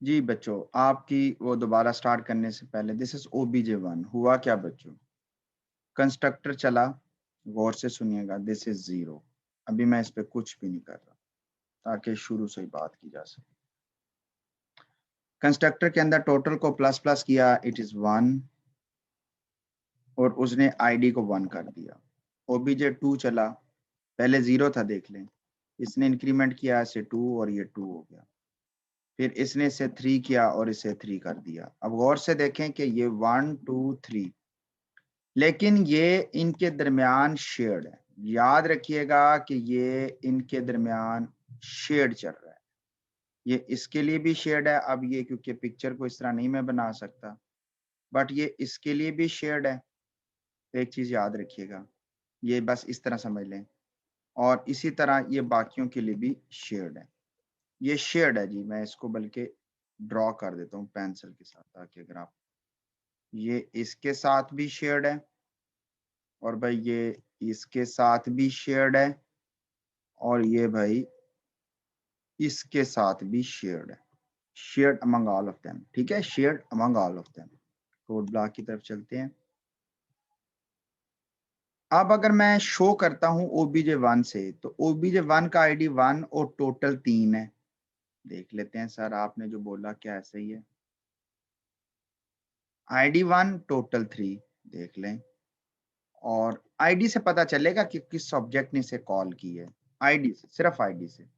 जी बच्चों, आपकी वो दोबारा स्टार्ट करने से पहले दिस इज OBJ1। हुआ क्या बच्चों? कंस्ट्रक्टर चला, गौर से सुनिएगा, दिस इज 0। अभी मैं इस पे कुछ भी नहीं कर रहा ताकि शुरू से ही बात की जा सके। कंस्ट्रक्टर के अंदर टोटल को प्लस प्लस किया, इट इज 1, और उसने आईडी को 1 कर दिया। OBJ2 चला, पहले 0 था, देख लें, इसने इंक्रीमेंट किया इसे 2 और ये 2 हो गया। फिर इसने इसे 3 किया और इसे 3 कर दिया। अब गौर से देखें कि ये 1 2 3, लेकिन ये इनके दरमियान शेयर्ड है। याद रखिएगा कि ये इनके दरमियान शेयर्ड चल रहा है। ये इसके लिए भी शेयर्ड है। अब ये क्योंकि पिक्चर को इस तरह नहीं मैं बना सकता, बट ये इसके लिए भी शेयर्ड है। तो एक चीज याद रखिएगा, ये बस इस तरह समझ लें, और इसी तरह ये बाकियों के लिए भी शेयर्ड है। ये शेयर्ड है जी। मैं इसको बल्कि ड्रॉ कर देता हूँ पेंसिल के साथ, ताकि अगर आप, ये इसके साथ भी शेयर्ड है, और भाई ये इसके साथ भी शेयर्ड है, और ये भाई इसके साथ भी शेयर्ड है। Shared among all of them, ठीक है, shared among all of them. Code block की तरफ चलते हैं। अब अगर मैं शो करता हूं OBJ1 से, तो OBJ1 का आईडी 1 और टोटल 3 है। देख लेते हैं सर, आपने जो बोला क्या ऐसे ही है? आईडी 1 टोटल 3, देख लें, और आईडी से पता चलेगा कि किस ऑब्जेक्ट ने इसे कॉल की है। आईडी से, सिर्फ आईडी से।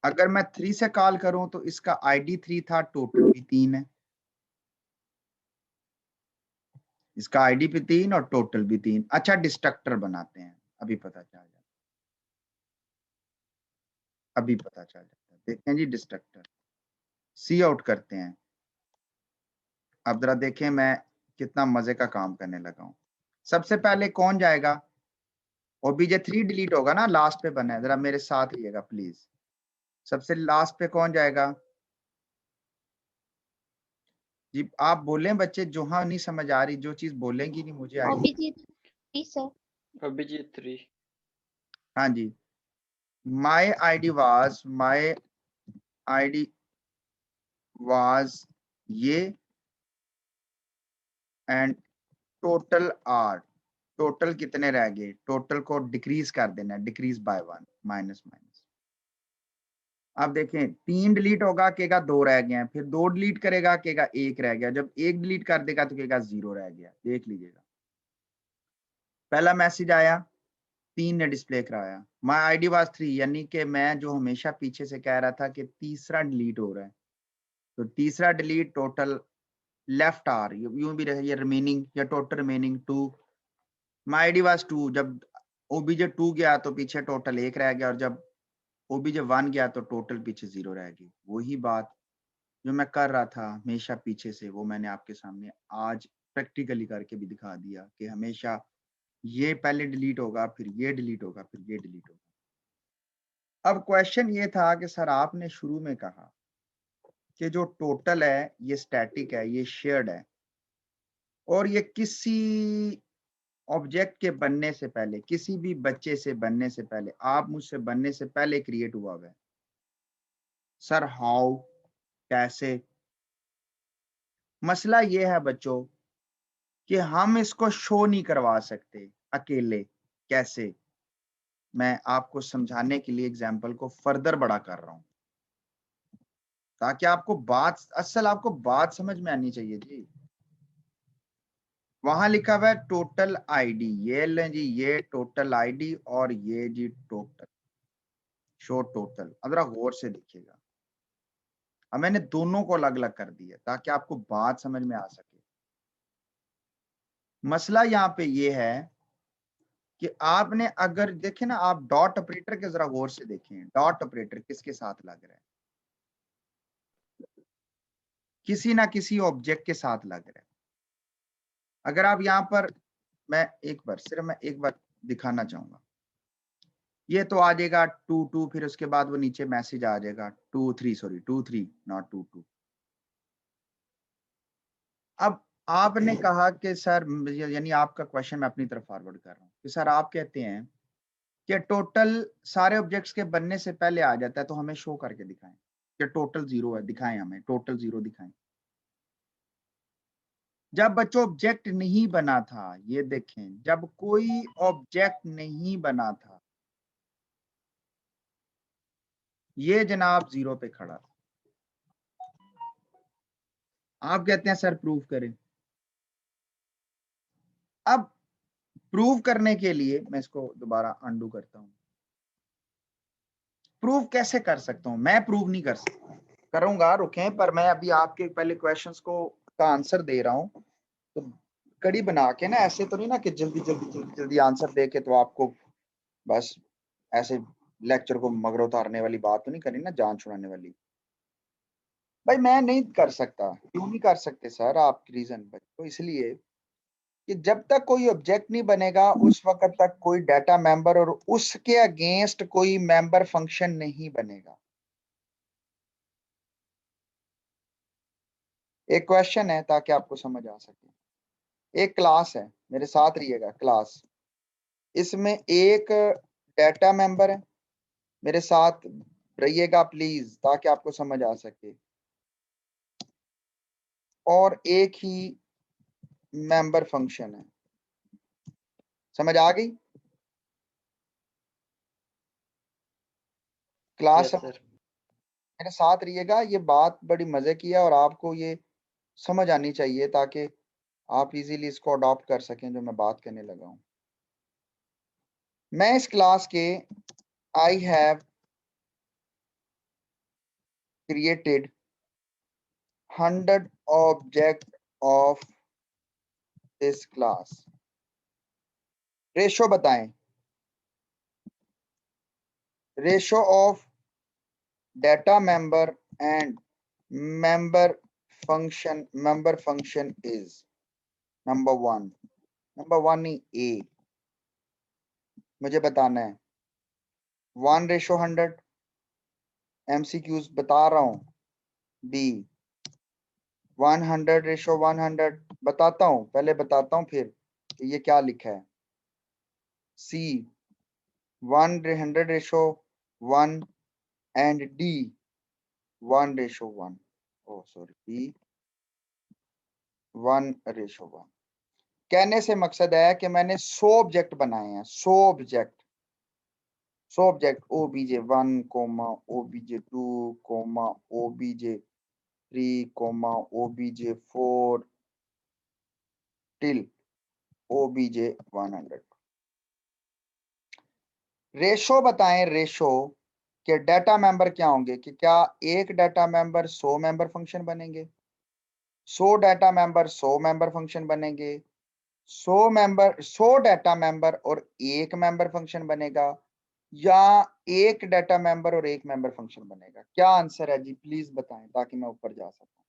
अगर मैं 3 से कॉल करूं तो इसका आईडी 3 था, टोटल भी 3 है। इसका आईडी भी 3 और टोटल भी 3। अच्छा, डिस्ट्रक्टर बनाते हैं, अभी पता चल जाता है, अभी पता चल जाता है। देखते हैं जी, डिस्ट्रक्टर सी आउट करते हैं। अब जरा देखें मैं कितना मजे का काम करने लगा हूं। सबसे पहले कौन जाएगा? OBJ3 डिलीट होगा ना, लास्ट पे बना है, जरा मेरे साथ रहिएगा प्लीज। सबसे लास्ट पे कौन जाएगा? जी आप बोलें बच्चे, जो हाँ नहीं समझ आ रही, जो चीज बोलेंगी नहीं मुझे आएगी। OBJ3 sir. OBJ3। हाँ जी। माई आईडी वाज ये, एंड टोटल आर, टोटल कितने रह गए? टोटल को डिक्रीज कर देना है, डिक्रीज बाय 1, माइनस माइनस। अब देखें, 3 डिलीट होगा, कहेगा 2 रह गए हैं, फिर 2 डिलीट करेगा, कहेगा 1 रह गया, जब 1 डिलीट कर देगा तो कहेगा 0 रह गया। देख लीजिएगा, पहला मैसेज आया, 3 ने डिस्प्ले कराया, माई आईडी वाज 3, यानी कि मैं जो हमेशा पीछे से कह रहा था कि तीसरा डिलीट हो रहा है, तो तीसरा डिलीट टोटल लेफ्ट आर, यूं भी रहे, ये रिमेनिंग या total remaining 2। My ID was 2, जब OBJ2 गया तो पीछे टोटल 1 रह गया, और जब OBJ1 गया तो टोटल पीछे 0 रह गई। वही बात जो मैं कर रहा था हमेशा पीछे से, वो मैंने आपके सामने आज प्रैक्टिकली करके भी दिखा दिया कि हमेशा ये पहले डिलीट होगा, फिर ये डिलीट होगा, फिर ये डिलीट होगा। अब क्वेश्चन ये था कि सर आपने शुरू में कहा कि जो टोटल है ये स्टैटिक है, ये शेयर्ड है, और ये किसी ऑब्जेक्ट के बनने से पहले, किसी भी बच्चे से बनने से पहले, आप मुझसे बनने से पहले क्रिएट हुआ है। सर हाउ, कैसे? मसला ये है बच्चों कि हम इसको शो नहीं करवा सकते अकेले। कैसे? मैं आपको समझाने के लिए एग्जाम्पल को फर्दर बड़ा कर रहा हूं, ताकि आपको बात समझ में आनी चाहिए जी। वहां लिखा हुआ है टोटल आईडी, ये लें जी, ये टोटल आईडी, और ये जी टोटल, शो टोटल। अब जरा गौर से देखिएगा, अब मैंने दोनों को अलग अलग कर दिया ताकि आपको बात समझ में आ सके। मसला यहाँ पे ये है कि आपने अगर देखे ना, आप डॉट ऑपरेटर के जरा गौर से देखें, डॉट ऑपरेटर किसके साथ लग रहा है? किसी ना किसी ऑब्जेक्ट के साथ लग रहा है। अगर आप यहाँ पर, मैं एक बार दिखाना चाहूंगा, ये तो आ जाएगा 2 2, फिर उसके बाद वो नीचे मैसेज आ जाएगा 2 3, सॉरी 2 3 नॉट 2 2। अब आपने कहा कि सर, यानी आपका क्वेश्चन मैं अपनी तरफ फॉरवर्ड कर रहा हूँ कि सर आप कहते हैं कि टोटल सारे ऑब्जेक्ट्स के बनने से पहले आ जाता है, तो हमें शो करके दिखाएं। कि टोटल 0 है, दिखाएं हमें टोटल 0 दिखाएं। जब बच्चों ऑब्जेक्ट नहीं बना था, ये देखें, जब कोई ऑब्जेक्ट नहीं बना था, ये जनाब 0 पे खड़ा था। आप कहते हैं सर प्रूव करें। अब प्रूव करने के लिए मैं इसको दोबारा अंडू करता हूं। प्रूव कैसे कर सकता हूं? मैं प्रूव नहीं कर सकता, करूंगा, रुकें, पर मैं अभी आपके पहले क्वेश्चंस को का आंसर दे रहा हूं। तो कड़ी बना के ना, ऐसे तो नहीं ना कि जल्दी जल्दी जल्दी जल्दी आंसर दे के तो आपको बस ऐसे लेक्चर को मगर उतारने वाली बात तो नहीं करनी ना, जान छुड़ाने वाली। भाई मैं नहीं कर सकता। क्यों नहीं कर सकते सर आप? रीजन तो इसलिए कि जब तक कोई ऑब्जेक्ट नहीं बनेगा उस वक्त तक कोई डाटा मेंबर और उसके अगेंस्ट कोई मेंबर फंक्शन नहीं बनेगा। एक क्वेश्चन है ताकि आपको समझ आ सके। एक क्लास है, मेरे साथ रहिएगा, क्लास, इसमें एक डाटा मेंबर है, मेरे साथ रहिएगा प्लीज ताकि आपको समझ आ सके, और एक ही मेंबर फंक्शन है। समझ आ गई? Class yes sir. मेरे साथ रहिएगा, ये बात बड़ी मजे की है और आपको ये समझ आनी चाहिए ताकि आप इजीली इसको अडॉप्ट कर सकें जो मैं बात करने लगा हूं। मैं इस क्लास के I have created 100 object of this class. Ratio बताएं, ratio of data member and member function is number 1, number 1 ही ए, मुझे बताना है 1:100। MCQs बता रहा हूं। बी 100:100 बताता हूं, पहले बताता हूं फिर कि ये क्या लिखा है। C 100:1 and D 1:1। Oh sorry, D 1:1। कहने से मकसद है कि मैंने 100 ऑब्जेक्ट बनाए हैं, 100 object, 100 object, OBJ1, OBJ2, OBJ3, OBJ4 till OBJ100। Ratio बताएं, रेशो के डाटा मेंबर क्या होंगे, कि क्या एक डाटा मेंबर 100 मेंबर फंक्शन बनेंगे, 100 डाटा मेंबर 100 मेंबर फंक्शन बनेंगे, 100 डाटा मेंबर और एक मेंबर फंक्शन बनेगा, या एक डाटा मेंबर और एक मेंबर फंक्शन बनेगा? क्या आंसर है जी, प्लीज बताएं ताकि मैं ऊपर जा सकूं।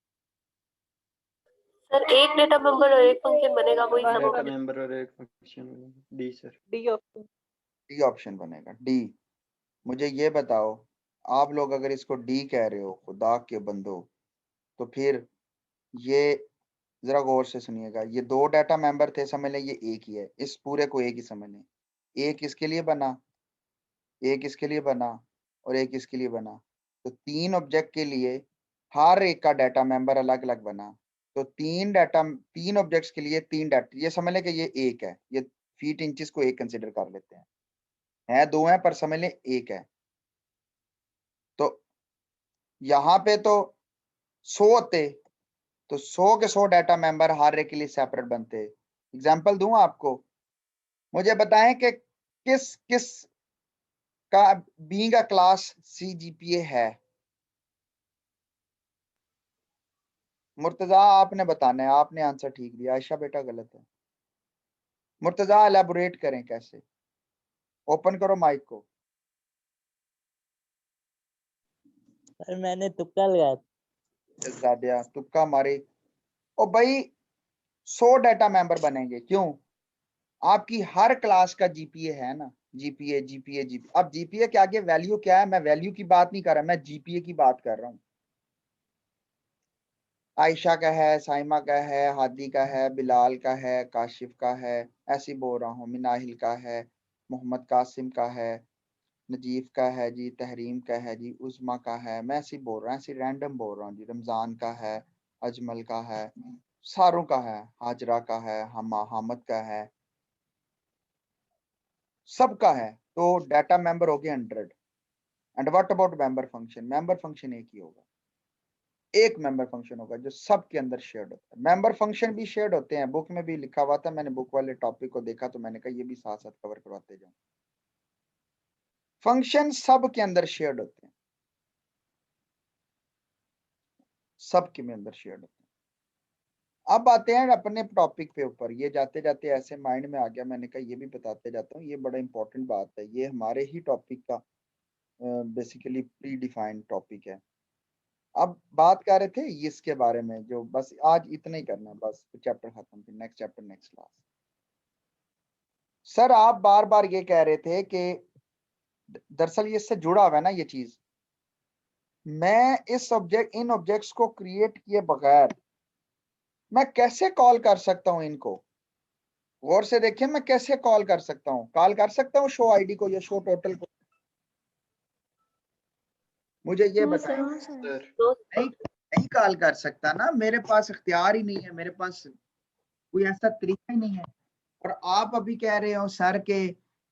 सर एक डेटा मेंबर और एक फंक्शन बनेगा, वही सब डाटा मेंबर और एक फंक्शन बनेगा। D sir. D option. D option बनेगा, डी। मुझे ये बताओ, आप लोग अगर इसको डी कह रहे हो खुदा के बंदो, तो फिर ये जरा गौर से सुनिएगा, ये 2 डाटा मेंबर थे, समझ लें ये एक ही है, इस पूरे को एक ही समझ लें। एक इसके लिए बना, एक इसके लिए बना, और एक इसके लिए बना। तो 3 ऑब्जेक्ट के लिए हर एक का डाटा मेंबर अलग अलग बना। तो 3 ऑब्जेक्ट्स के लिए 3 डाटा, ये समझ लें कि ये एक है, ये फीट इंचेस को एक कंसिडर कर लेते हैं, है 2 है पर समझ लें एक है। तो यहाँ पे तो 100 होते, तो 100 के 100 डाटा मेंबर हर एक के लिए सेपरेट बनते। एग्जाम्पल दूं आपको, मुझे बताएं कि किस किस का बीइंग अ क्लास CGPA है। मुर्तजा आपने बताना है, आपने आंसर ठीक दिया, आयशा बेटा गलत है। मुर्तजा एलैबोरेट करें कैसे, ओपन करो माइक को। सर मैंने तुक्का लगाया। तुक्का मारे। ओ भाई 100 डाटा मेंबर बनेंगे, क्यों? आपकी हर क्लास का GPA है ना, GPA। अब GPA के आगे वैल्यू क्या है? मैं वैल्यू की बात नहीं कर रहा, मैं GPA की बात कर रहा हूं। आयशा का है, साइमा का है, हादी का है, बिलाल का है, काशिफ का है, ऐसे बोल रहा हूँ, मिनाहिल का है, मोहम्मद कासिम का है, नजीफ का है जी, तहरीम का है जी, उज़मा का है, मैं ऐसे ही बोल रहा हूँ, ऐसे रैंडम बोल रहा हूँ जी, रमजान का है, अजमल का है, सारों का है, हाजरा का है, हामद का है, सबका है। तो डाटा मेंबर हो गया 100। And what about member function? Member function एक ही होगा, एक मेंबर फंक्शन होगा जो सबके अंदर शेयर्ड होता है। मेंबर फंक्शन भी शेयर्ड होते हैं, बुक में भी लिखा हुआ था, मैंने बुक वाले टॉपिक को देखा तो मैंने कहा ये भी साथ साथ कवर करवाते जाऊं। फंक्शन सब के अंदर शेयर्ड होते हैं, सब के में अंदर शेयर्ड होते हैं। अब आते हैं अपने टॉपिक पे ऊपर, ये जाते जाते ऐसे माइंड में आ गया, मैंने कहा ये भी बताते जाता हूँ, ये बड़ा इंपॉर्टेंट बात है, ये हमारे ही टॉपिक का बेसिकली प्री डिफाइंड टॉपिक है। अब बात कर रहे थे इसके बारे में, जो बस आज इतना ही करना, बस चैप्टर खत्म, फिर next chapter next class. Sir आप बार बार ये कह रहे थे कि दरअसल ये इससे जुड़ा हुआ है ना ये चीज, मैं इन ऑब्जेक्ट्स को क्रिएट किए बगैर मैं कैसे कॉल कर सकता हूं इनको? गौर से देखिए, मैं कैसे कॉल कर सकता हूं? कॉल कर सकता हूं शो आईडी को या शो टोटल को? मुझे ये बताएं। नहीं कॉल कर सकता ना, मेरे पास इख्तियार ही नहीं है, मेरे पास कोई ऐसा तरीका ही नहीं है। और आप अभी कह रहे हो सर के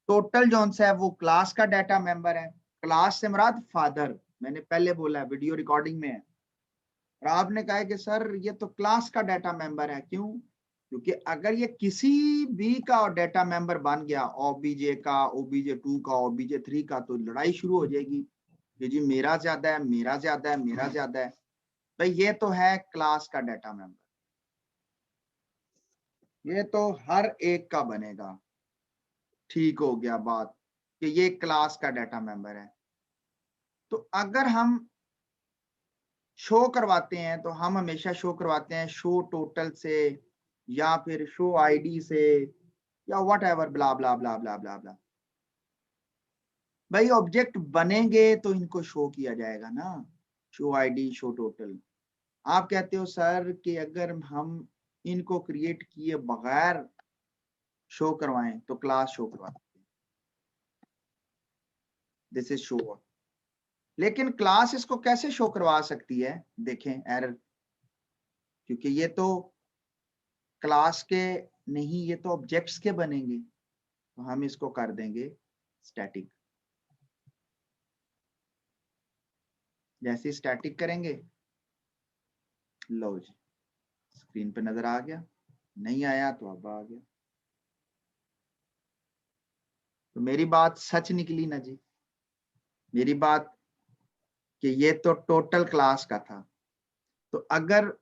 टोटल जोन से है वो क्लास का डाटा मेंबर है, क्लास से मुराद फादर, मैंने पहले बोला है, वीडियो रिकॉर्डिंग में है। और आपने कहा है कि सर ये तो क्लास का डाटा मेंबर है, क्यों? क्योंकि अगर ये किसी भी का डाटा मेंबर बन गया, ओबीजे का, OBJ2 का, OBJ3 का, तो लड़ाई शुरू हो जाएगी कि जी मेरा ज्यादा है, मेरा ज्यादा है, मेरा ज्यादा है। भाई ये तो है क्लास का डाटा मेंबर, ये तो हर एक का बनेगा। ठीक हो गया बात कि ये क्लास का डाटा मेंबर है। तो अगर हम शो करवाते हैं तो हम हमेशा शो करवाते हैं शो टोटल से या फिर शो आईडी से या व्हाट एवर, ब्ला ब्ला ब्ला ब्ला ब्ला ब्ला। भाई ऑब्जेक्ट बनेंगे तो इनको शो किया जाएगा ना, शो आईडी, शो टोटल। आप कहते हो सर कि अगर हम इनको क्रिएट किए बगैर शो करवाएं तो क्लास शो करवाते हैं, दिस इज शो। लेकिन क्लास इसको कैसे शो करवा सकती है? देखें एरर, क्योंकि ये तो क्लास के नहीं, ये तो ऑब्जेक्ट्स के बनेंगे, तो हम इसको कर देंगे स्टैटिक। जैसे स्टैटिक करेंगे, लो जी स्क्रीन पे नजर आ गया, नहीं आया तो अब आ गया। तो मेरी बात सच निकली ना जी, मेरी बात कि ये तो टोटल क्लास का था। तो अगर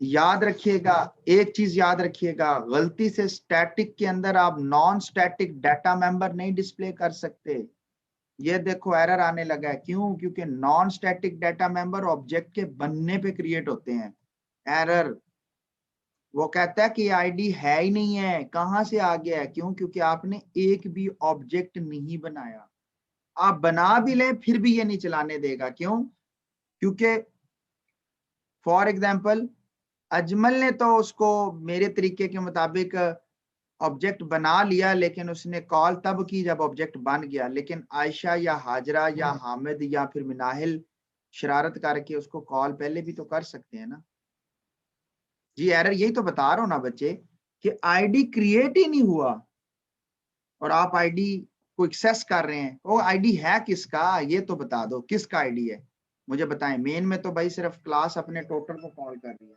याद रखिएगा, एक चीज याद रखिएगा, गलती से स्टैटिक के अंदर आप नॉन स्टैटिक डाटा मेंबर नहीं डिस्प्ले कर सकते। ये देखो एरर आने लगा है, क्यों? क्योंकि non static data member object के बनने पे क्रिएट होते हैं। एरर, वो कहता है कि आईडी है ही नहीं है, कहां से आ गया है? क्यों? क्योंकि आपने एक भी ऑब्जेक्ट नहीं बनाया। आप बना भी लें फिर भी ये नहीं चलाने देगा। क्यों? क्योंकि फॉर एग्जाम्पल अजमल ने तो उसको मेरे तरीके के मुताबिक ऑब्जेक्ट बना लिया, लेकिन उसने कॉल तब की जब ऑब्जेक्ट बन गया। लेकिन आयशा या हाजरा या हामिद या फिर मिनाहिल शरारत करके उसको कॉल पहले भी तो कर सकते हैं ना जी। एरर यही तो बता रहा हूं ना बच्चे, कि आईडी क्रिएट ही नहीं हुआ और आप आईडी को एक्सेस कर रहे हैं। वो आईडी है किसका, ये तो बता दो, किसका आईडी है मुझे बताएं। मेन में तो भाई सिर्फ क्लास अपने टोटल को कॉल कर रही है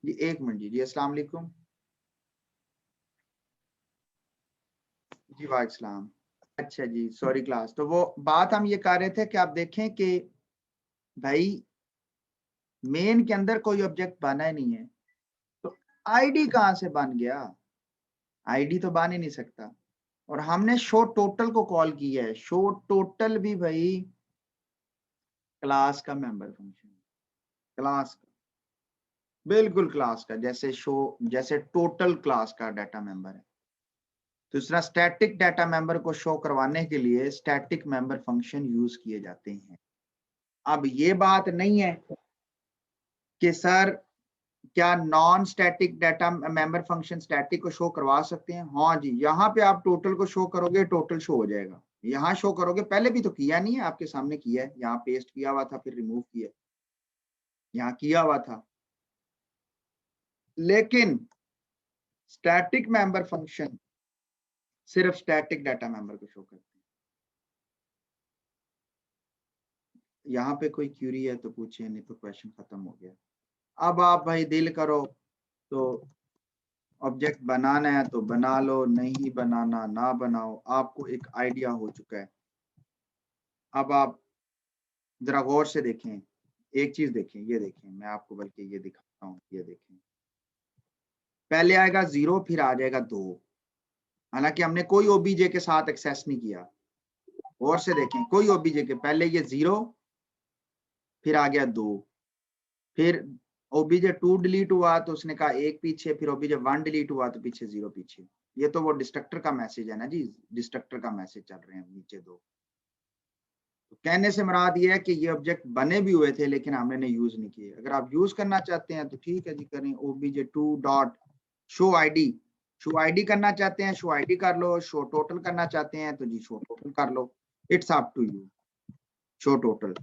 जी। एक मिनट जी, अस्सलाम वालेकुम जी। वालेकुम। अच्छा जी, सॉरी क्लास। तो वो बात हम ये कर रहे थे कि आप देखें कि भाई मेन के अंदर कोई ऑब्जेक्ट बना ही नहीं है, तो आईडी कहां से बन गया? आईडी तो बन ही नहीं सकता। और हमने शो टोटल को कॉल किया है, शो टोटल भी भाई क्लास का मेंबर फंक्शन, क्लास का, बिल्कुल क्लास का, जैसे शो, जैसे टोटल क्लास का डाटा मेंबर है। दूसरा, स्टैटिक डाटा मेंबर को शो करवाने के लिए स्टैटिक मेंबर फंक्शन यूज किए जाते हैं। अब ये बात नहीं है कि सर क्या non static data member function static को शो करवा सकते हैं? हाँ जी, यहाँ पे आप टोटल को शो करोगे, टोटल शो हो जाएगा, यहाँ शो करोगे, पहले भी तो किया नहीं है, आपके सामने किया है, यहाँ पेस्ट किया हुआ था फिर रिमूव किया, यहाँ किया हुआ था। लेकिन स्टैटिक मेंबर फंक्शन सिर्फ स्टैटिक डाटा मेंबर को शो करते हैं। यहाँ पे कोई क्यूरी है तो पूछिए, नहीं तो क्वेश्चन खत्म हो गया। अब आप भाई दिल करो तो ऑब्जेक्ट बनाना है तो बना लो, नहीं बनाना ना बनाओ, आपको एक आइडिया हो चुका है। अब आप जरा गौर से देखें, एक चीज देखें, ये देखें, मैं आपको बल्कि ये दिखाता हूँ, ये देखें, पहले आएगा 0 फिर आ जाएगा 2। हालांकि हमने कोई ओबीजे के साथ एक्सेस नहीं किया, गौर से देखें, कोई ओबीजे के, पहले ये 0 फिर आ गया 2, फिर ओबीजे 2 डिलीट हुआ तो उसने कहा 1 पीछे, फिर ओबीजे 1 डिलीट हुआ तो पीछे 0 पीछे। ये तो वो डिस्ट्रक्टर का मैसेज है ना जी, डिस्ट्रक्टर का मैसेज चल रहे हैं नीचे 2। तो कहने से मुराद ये है कि ये ऑब्जेक्ट बने भी हुए थे लेकिन हमने यूज नहीं किए। अगर आप यूज करना चाहते हैं तो ठीक है जी, करें obj2 dot show ID, show ID करना चाहते हैं शो आईडी कर लो, शो टोटल करना चाहते हैं तो जी शो टोटल कर लो, it's up to you. Show total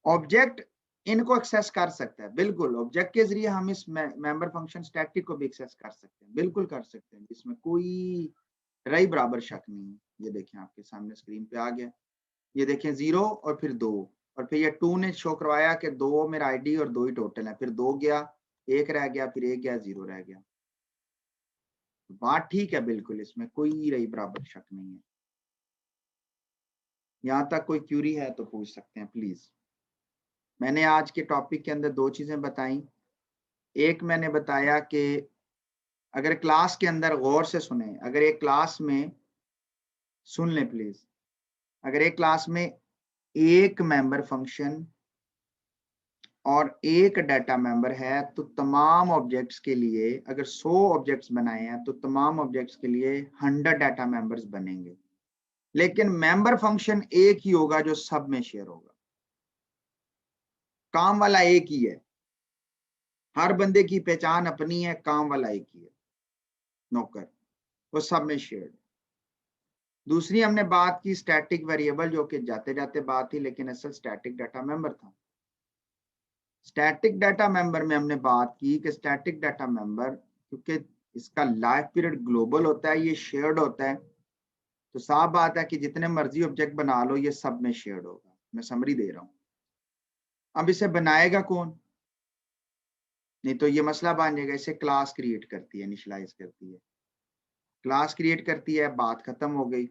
object इनको एक्सेस कर सकता है, बिल्कुल ऑब्जेक्ट के जरिए हम इस मेंबर फंक्शन स्टैटिक को भी एक्सेस कर सकते हैं, बिल्कुल कर सकते हैं, इसमें कोई रई बराबर शक नहीं है। ये देखें आपके सामने स्क्रीन पे आ गया, ये देखें 0 और फिर 2 और फिर ये 2 ने शो करवाया कि 2 मेरा आईडी और 2 ही टोटल है, फिर 2 गया, 1 रह गया, फिर 1 गया, 0 रह गया। बात ठीक है बिल्कुल, इसमें कोई रई बराबर शक नहीं है। यहां तक कोई क्यूरी है तो पूछ सकते हैं प्लीज। मैंने आज के टॉपिक के अंदर 2 चीजें बताई। एक मैंने बताया कि अगर क्लास के अंदर, गौर से सुने, अगर एक क्लास में, सुन लें प्लीज, अगर एक क्लास में एक मेंबर फंक्शन और एक डाटा मेंबर है तो तमाम ऑब्जेक्ट्स के लिए, अगर 100 ऑब्जेक्ट्स बनाए हैं तो तमाम ऑब्जेक्ट्स के लिए 100 डाटा मेंबर्स बनेंगे। लेकिन मेंबर फंक्शन एक ही होगा जो सब में शेयर होगा, काम वाला एक ही है, हर बंदे की पहचान अपनी है, काम वाला एक ही है, नौकर, वो सब में शेयर। दूसरी हमने बात की स्टैटिक वेरिएबल, जो कि जाते जाते बात थी लेकिन असल स्टैटिक डाटा मेंबर था। स्टैटिक डाटा मेंबर में हमने बात की कि स्टैटिक डाटा मेंबर, क्योंकि इसका लाइफ पीरियड ग्लोबल होता है, ये शेयर्ड होता है, तो साफ बात है कि जितने मर्जी ऑब्जेक्ट बना लो ये सब में शेयर्ड होगा। मैं समरी दे रहा हूं। अब इसे बनाएगा कौन? नहीं तो ये मसला बन जाएगा। इसे क्लास क्रिएट करती है, इनिशियलाइज करती है, क्लास क्रिएट करती है, बात खत्म हो गई।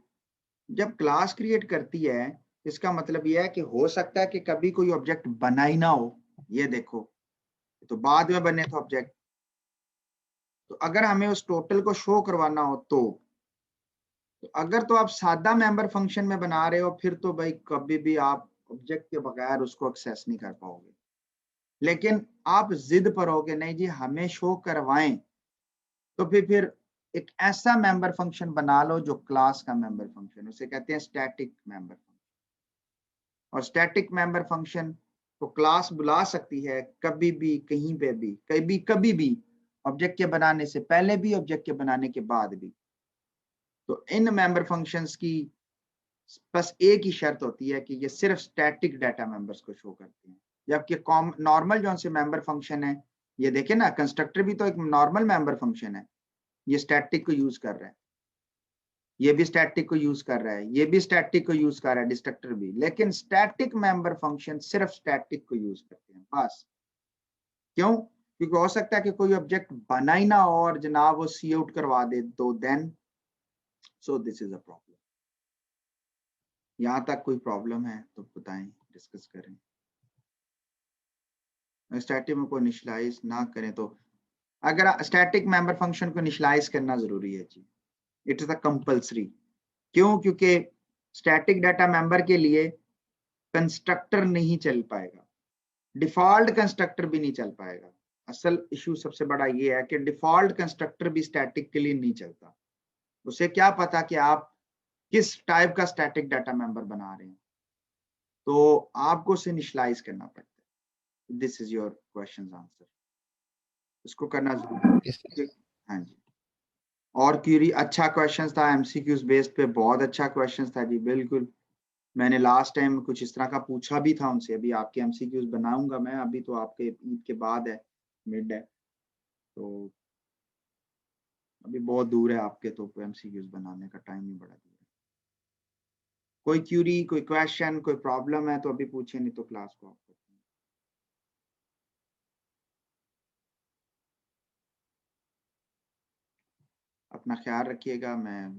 जब क्लास क्रिएट करती है इसका मतलब यह है कि हो सकता है कि कभी कोई ऑब्जेक्ट बना ही ना हो, ये देखो, तो बाद में बने थे ऑब्जेक्ट। तो अगर हमें उस टोटल को शो करवाना हो तो अगर तो आप सादा मेंबर फंक्शन में बना रहे हो फिर तो भाई कभी भी आप ऑब्जेक्ट के बगैर उसको एक्सेस नहीं कर पाओगे। लेकिन आप जिद पर हो कि नहीं जी हमें शो करवाएं, तो फिर एक ऐसा मेंबर फंक्शन बना लो जो क्लास का मेंबर फंक्शन, उसे कहते हैं स्टैटिक मेंबर फंक्शन। और स्टैटिक मेंबर फंक्शन को क्लास बुला सकती है कभी भी, कहीं पे भी, कभी भी, ऑब्जेक्ट के बनाने से पहले भी, ऑब्जेक्ट के बनाने के बाद भी। तो इन मेंबर फंक्शंस की बस एक ही शर्त होती है कि ये सिर्फ स्टैटिक डाटा मेंबर्स को शो करते हैं, जबकि नॉर्मल जो से मेंबर फंक्शन है, ये देखें ना, कंस्ट्रक्टर भी तो एक नॉर्मल मेंबर फंक्शन है, ये स्टैटिक को यूज कर रहा है, ये भी स्टैटिक को यूज कर रहा है, ये भी स्टैटिक को यूज कर रहा है, डिस्ट्रक्टर भी। लेकिन स्टैटिक मेंबर फंक्शन सिर्फ स्टैटिक को यूज करते हैं बस। क्यों? क्योंकि हो सकता है कि कोई ऑब्जेक्ट बना ही ना हो और जनाब वो सी आउट करवा दे, तो then so this is a problem. यहां तक कोई प्रॉब्लम है तो बताएं, डिस्कस करें। स्टैटिक में को इनिशियलाइज ना करें तो, अगर स्टैटिक मेंबर फंक्शन को इनिशियलाइज करना जरूरी है जी, इट इज अ कंपल्सरी। क्यों? क्योंकि स्टैटिक डाटा मेंबर के लिए कंस्ट्रक्टर नहीं चल पाएगा, डिफॉल्ट कंस्ट्रक्टर भी नहीं चल पाएगा। असल इशू सबसे बड़ा ये है कि डिफॉल्ट कंस्ट्रक्टर भी स्टैटिक के लिए नहीं चलता। उसे क्या पता कि आप किस टाइप का स्टैटिक डाटा मेंबर बना रहे हैं, तो आपको उसे इनिशियलाइज करना पड़ता है। This is your question answer, इसको करना जरूरी है। हाँ जी। और क्यूरी अच्छा क्वेश्चन था, एमसीक्यूज बेस्ड पे बहुत अच्छा क्वेश्चन था जी, बिल्कुल। मैंने लास्ट टाइम कुछ इस तरह का पूछा भी था उनसे। अभी आपके एमसीक्यूज बनाऊंगा मैं, अभी तो आपके ईद के बाद है, मिड है, तो अभी बहुत दूर है आपके, तो एमसीक्यूज बनाने का टाइम ही बड़ा दूर है। कोई क्यूरी, कोई क्वेश्चन, कोई प्रॉब्लम है तो अभी पूछे, नहीं तो क्लास को ऑफ करते हैं। अपना ख्याल रखिएगा। मैं